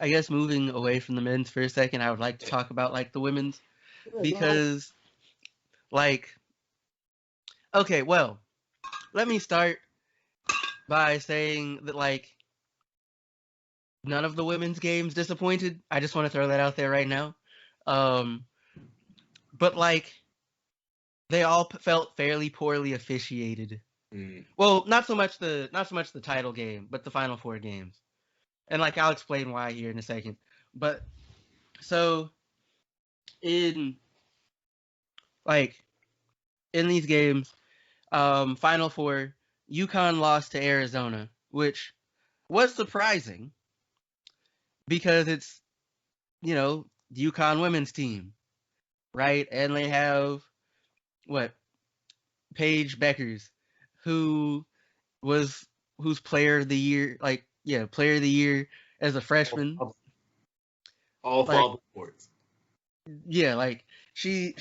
I guess moving away from the men's for a second, I would like to Yeah, talk about like the women's yeah, go ahead. because like okay, well, let me start by saying that like none of the women's games disappointed. I just want to throw that out there right now. Um, but like they all felt fairly poorly officiated. Mm, Well, not so much the title game, but the final four games. And like I'll explain why here in a second. But so in like in these games, final four, UConn lost to Arizona, which was surprising because it's UConn women's team, right? And they have what Paige Beckers, who was who's player of the year, like yeah, player of the year as a all, freshman. all Like fall sports. yeah, like she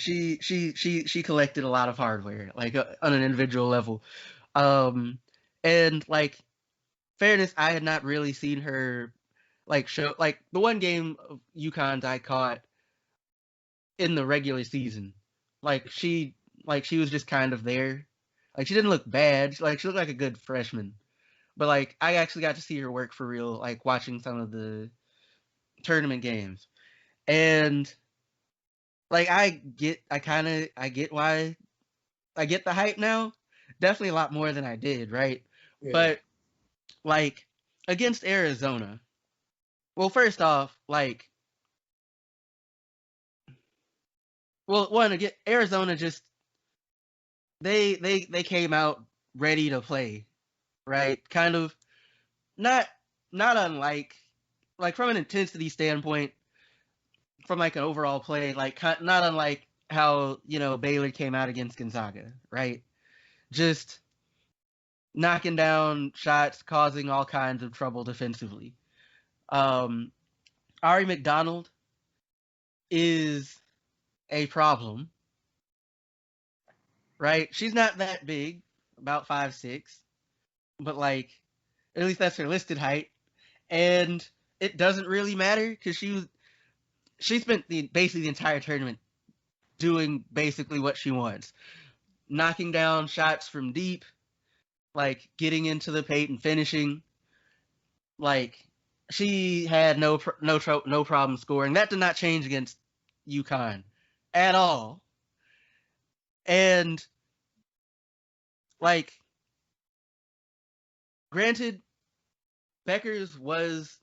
collected a lot of hardware, like on an individual level. Um, and like fairness, I had not really seen her like show like the one game of UConn's I caught in the regular season. Like she was just kind of there. Like she didn't look bad. Like she looked like a good freshman. But like I actually got to see her work for real, like watching some of the tournament games. And like I get why I get the hype now. Definitely a lot more than I did, right? Yeah. But like against Arizona. Well, first off, like one again Arizona just they came out ready to play, right? Kind of not not unlike like from an intensity standpoint, from like an overall play, like not unlike how Baylor came out against Gonzaga, right? Just knocking down shots, causing all kinds of trouble defensively. Um, Ari McDonald is a problem, right? She's not that big, about 5'6", but like at least that's her listed height, and it doesn't really matter because she spent basically the entire tournament doing basically what she wants, knocking down shots from deep, like getting into the paint and finishing. Like she had no problem scoring. That did not change against UConn at all. And like granted, Beckers was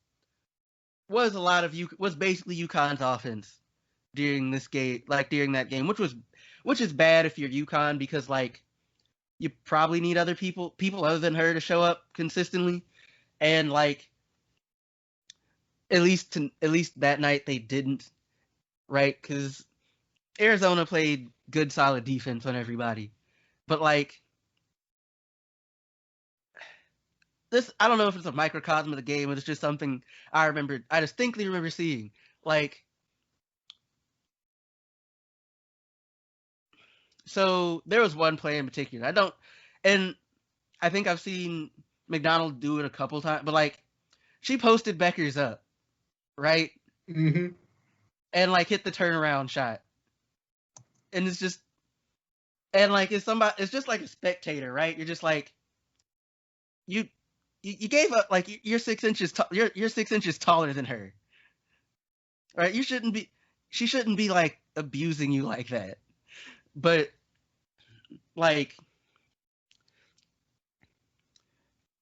a lot of was basically UConn's offense during this game, like during that game, which is bad if you're UConn because like you probably need other people other than her to show up consistently, and like at least that night they didn't, right? Because Arizona played good solid defense on everybody, but like this, I don't know if it's a microcosm of the game, but it's just something I distinctly remember seeing. Like, so there was one play in particular. And I think I've seen McDonald do it a couple times, but like she posted Becker's up, right? Hmm. And like hit the turnaround shot. And it's just, and like it's just like a spectator, right? You're just like, you, you gave up, like you're 6 inches, you're 6 inches taller than her, right? She shouldn't be like abusing you like that. But like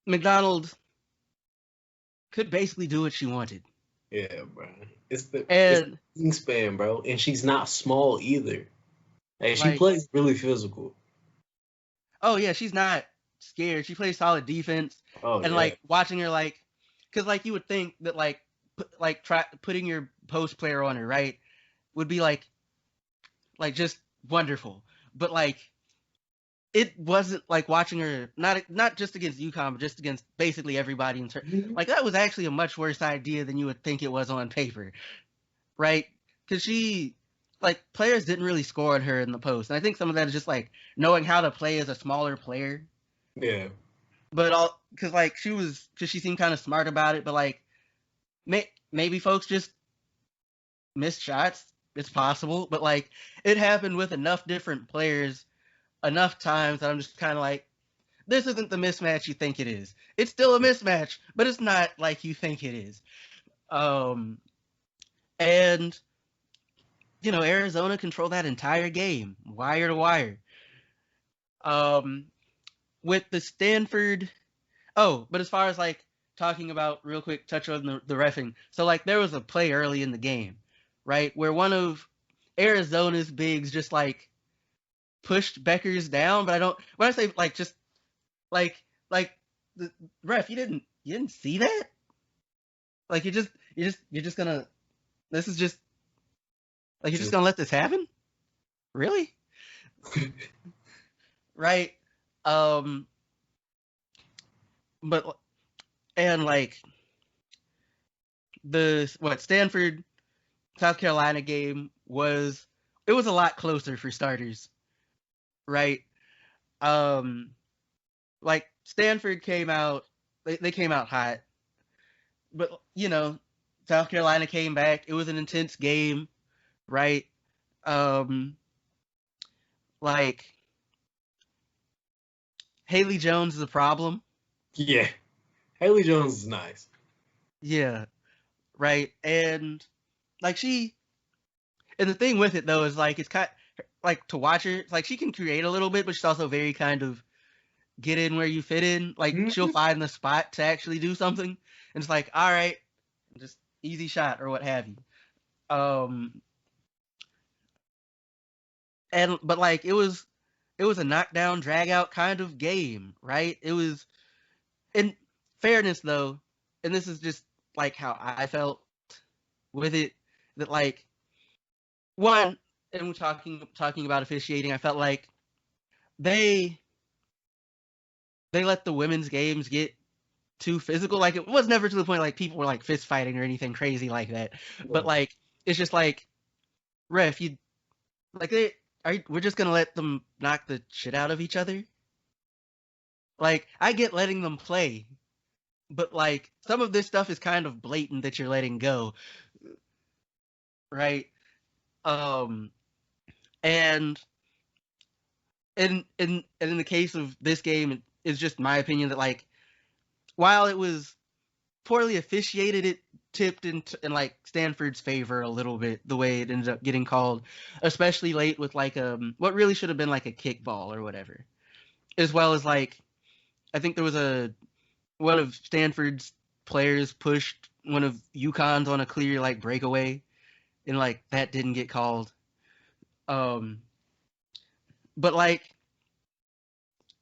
McDonald could basically do what she wanted. Yeah, bro. It's And the wingspan, bro, and she's not small either. Like she like, plays really physical. oh yeah, she's not scared. She plays solid defense. Oh And yeah. like watching her, like, because like you would think that like putting your post player on her, right, would be like just wonderful. But like it wasn't like watching her not just against UConn, but just against basically everybody in Mhm. like that was actually a much worse idea than you would think it was on paper, right? Because she like players didn't really score on her in the post, and I think some of that is just like knowing how to play as a smaller player. Yeah. But all because like because she seemed kind of smart about it, but like maybe folks just missed shots. It's possible, but like it happened with enough different players enough times that I'm just kind of like, this isn't the mismatch you think it is. It's still a mismatch, but it's not like you think it is. And Arizona controlled that entire game, wire to wire. With the Stanford, but as far as like talking about real quick, touch on the reffing. So like there was a play early in the game, right, where one of Arizona's bigs just like pushed Becker's down, but I don't. When I say like just like the ref, you didn't see that? Like you're just gonna this is just like you're just gonna let this happen? Really? Right? But and like the Stanford South Carolina game was a lot closer for starters, right? Like Stanford came out they came out hot, but South Carolina came back. It was an intense game, right? Um, like Haley Jones is a problem. Yeah, Haley Jones is nice. Yeah, right. And like and the thing with it though is like it's kind like to watch her. Like she can create a little bit, but she's also very kind of get in where you fit in. Like she'll find the spot to actually do something, and it's like, all right, just easy shot or what have you. But like it was a knockdown, drag out kind of game, right? It was, in fairness though, and this is just like how I felt with it, that like one, and we're talking about officiating, I felt like they let the women's games get too physical. Like it was never to the point like people were like fist fighting or anything crazy like that. But like it's just like, ref, you like we're just gonna let them knock the shit out of each other. Like I get letting them play, but like some of this stuff is kind of blatant that you're letting go, right? Um, and in the case of this game, it's just my opinion that like while it was poorly officiated, it tipped in like Stanford's favor a little bit the way it ended up getting called, especially late with like what really should have been like a kickball or whatever, as well as like I think there was one of Stanford's players pushed one of UConn's on a clear like breakaway, and like that didn't get called. But like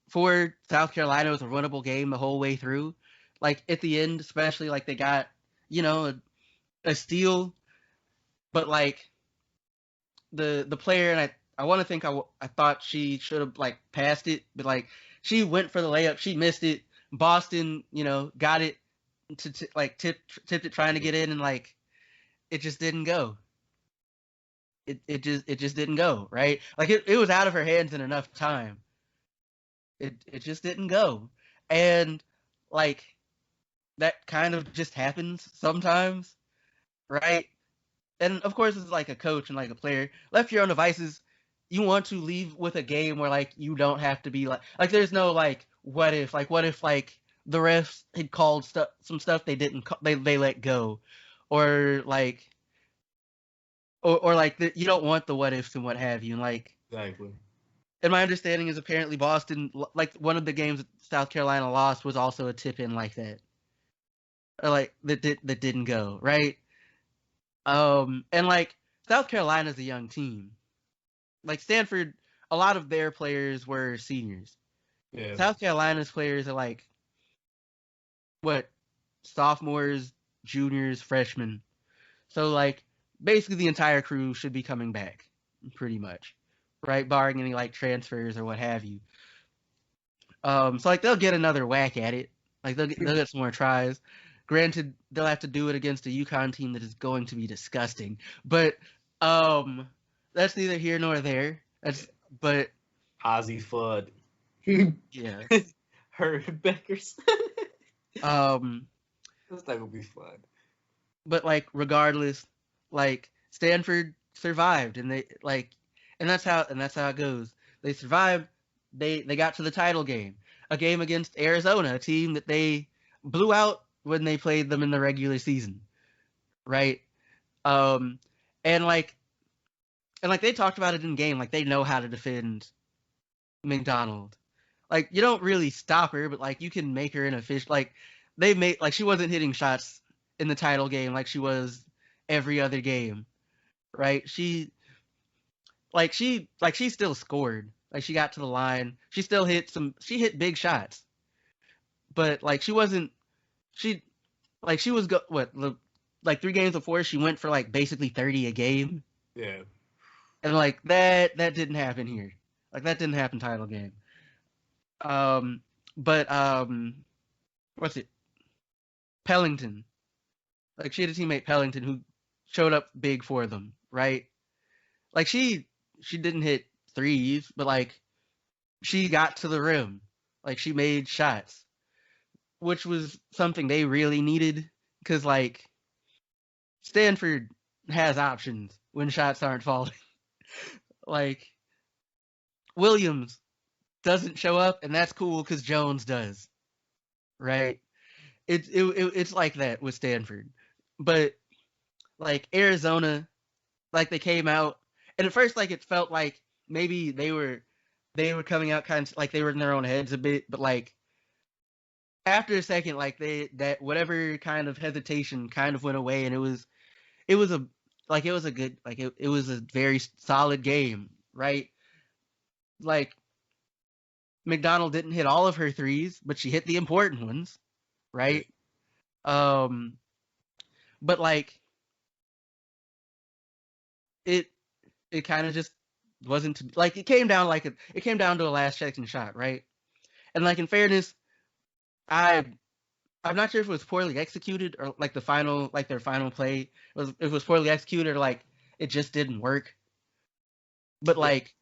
for South Carolina, it was a runnable game the whole way through. Like at the end, especially like they got a steal, but like the player, and I want to think I thought she should have like passed it, but like she went for the layup, she missed it. Boston, got it to like tipped it trying to get in, and like it just didn't go. It just didn't go, right? Like it was out of her hands in enough time. It just didn't go. And like that kind of just happens sometimes, right? And of course, it's like a coach and like a player left to your own devices. You want to leave with a game where like you don't have to be like there's no like what if like the refs had called some stuff they didn't they let go, or like or like you don't want the what ifs and what have you, and like Exactly. And my understanding is apparently Boston, like one of the games that South Carolina lost, was also a tip in like that, or like that didn't go right. And like South Carolina's a young team. Like Stanford, a lot of their players were seniors. Yeah. South Carolina's players are like what, sophomores, juniors, freshmen. So like basically the entire crew should be coming back, pretty much, right? Barring any like transfers or what have you. So like they'll get another whack at it. Like they'll get some more tries. Granted, they'll have to do it against a UConn team that is going to be disgusting. But that's neither here nor there. But Ozzy Fudd. yeah. Her Beckers. Um That's not gonna be fun. but like regardless, like Stanford survived, and that's how it goes. They survived. They got to the title game, a game against Arizona, a team that they blew out when they played them in the regular season, right? Um, and like they talked about it in game, like they know how to defend McDonald. Like you don't really stop her, but like you can make her inefficient. Like they made like she wasn't hitting shots in the title game like she was every other game, right? She still scored. Like she got to the line. She still she hit big shots. But like she wasn't she like she was like 3 games before she went for like basically 30 a game. Yeah. And like that didn't happen here. Like that didn't happen title game. Um but what's it? Pellington. Like she had a teammate Pellington who showed up big for them, right? Like she didn't hit threes, but like she got to the rim. Like she made shots, which was something they really needed because like Stanford has options when shots aren't falling. Like Williams doesn't show up, and that's cool because Jones does, right? It's like that with Stanford, but like Arizona, like they came out, and at first like it felt like maybe they were coming out kind of like they were in their own heads a bit, but like after a second, like that whatever kind of hesitation kind of went away, and it was a it was a good it was a very solid game, right? Like McDonald didn't hit all of her threes, but she hit the important ones, Yeah. right? Um, but like it it kind of just wasn't like it came down to a last second shot, right? And like in fairness, I I'm not sure if it was poorly executed or like their final play was if it was poorly executed or like it just didn't work. But Yeah. like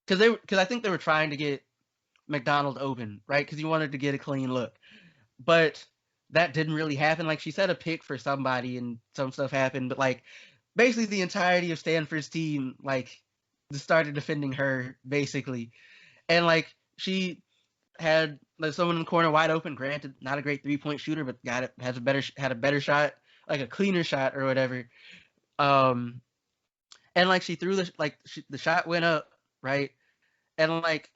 because I think they were trying to get McDonald open, right? Because he wanted to get a clean look, but that didn't really happen. Like she set a pick for somebody and some stuff happened, but like basically the entirety of Stanford's team like just started defending her basically, and like she had like someone in the corner wide open. Granted, not a great 3-point shooter, but had a better shot, like a cleaner shot or whatever. Um, and like she threw the shot went up, right, and like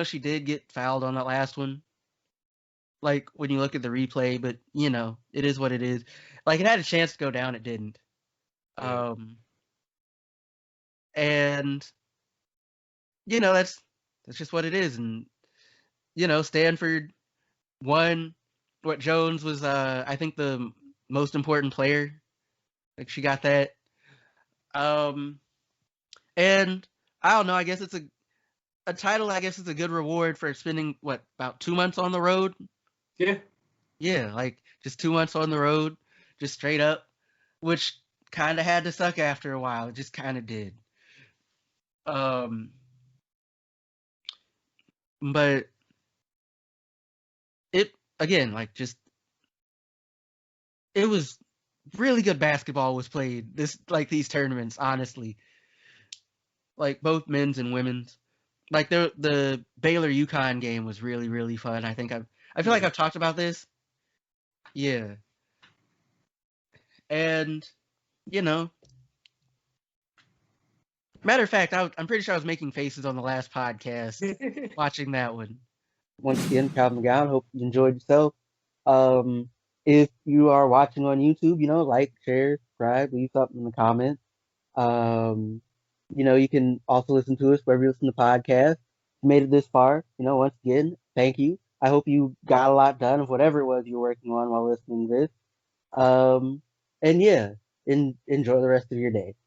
she did get fouled on that last one. Like when you look at the replay, but it is what it is. Like it had a chance to go down, it didn't. Yeah. Um, and that's just what it is, and Stanford won. What Jones was, I think the most important player. Like she got that. Um, and I don't know. I guess it's a title. I guess it's a good reward for spending what about 2 months on the road. Yeah. Yeah, like just 2 months on the road, just straight up, which kind of had to suck after a while. It just kind of did. Um, but it again, like just it was really good basketball was played these tournaments. Honestly, like both men's and women's. Like the Baylor UConn game was really fun. I feel like Yeah. I've talked about this. Yeah, and you know, matter of fact, I'm pretty sure I was making faces on the last podcast watching that one. Once again, Calvin McGowan. Hope you enjoyed yourself. Um, if you are watching on YouTube, like, share, subscribe, leave something in the comments. Um, you can also listen to us wherever you listen to podcasts. If you made it this far, once again, thank you. I hope you got a lot done of whatever it was you were working on while listening to this. And yeah, enjoy the rest of your day.